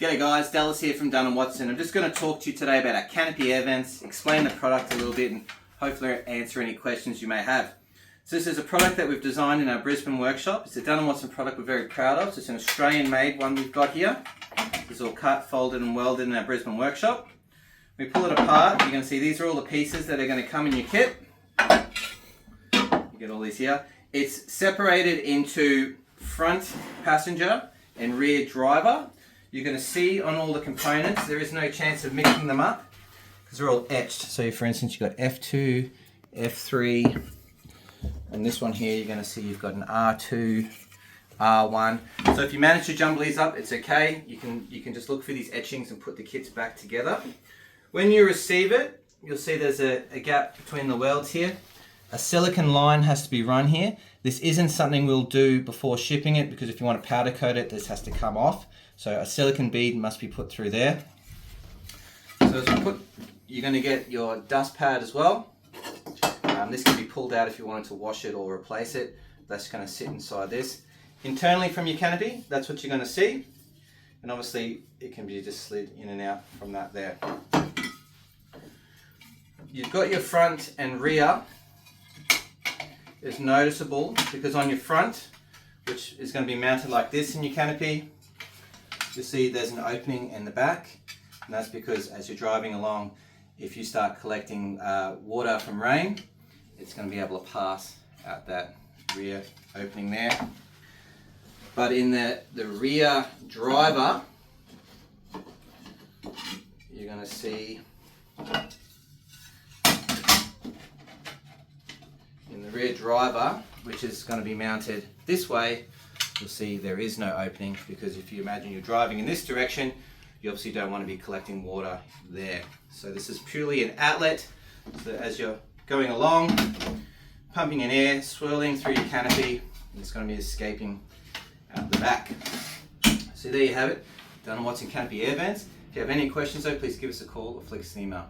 G'day guys, Dallas here from Dunn Watson. I'm just going to talk to you today about our Canopy Air Vents, explain the product a little bit and hopefully answer any questions you may have. So this is a product that we've designed in our Brisbane workshop. It's a Dunn Watson product we're very proud of. So it's an Australian made one we've got here. It's all cut, folded and welded in our Brisbane workshop. We pull it apart, you're going to see these are all the pieces that are going to come in your kit. You get all these here. It's separated into front passenger and rear driver. You're going to see on all the components there is no chance of mixing them up because they're all etched. So for instance you've got F2, F3, and this one here you're going to see you've got an R2, R1. So if you manage to jumble these up, it's okay. You can just look for these etchings and put the kits back together. When you receive it, you'll see there's a gap between the welds here. A silicone line has to be run here. This isn't something we'll do before shipping it because if you want to powder coat it, this has to come off. So a silicone bead must be put through there. So you're going to get your dust pad as well. This can be pulled out if you wanted to wash it or replace it. That's going to sit inside this. Internally from your canopy, that's what you're going to see. And obviously it can be just slid in and out from that there. You've got your front and rear. It's noticeable because on your front, which is going to be mounted like this in your canopy, you'll see there's an opening in the back, and that's because as you're driving along, if you start collecting water from rain, it's going to be able to pass out that rear opening there. But in the rear driver, you're going to see in the rear driver, which is going to be mounted this way, you'll see there is no opening because if you imagine you're driving in this direction, you obviously don't want to be collecting water there. So this is purely an outlet, so as you're going along, pumping in air, swirling through your canopy, it's going to be escaping out the back. So there you have it, Dunn Watson Canopy Air Vents. If you have any questions though, please give us a call or flick us an email.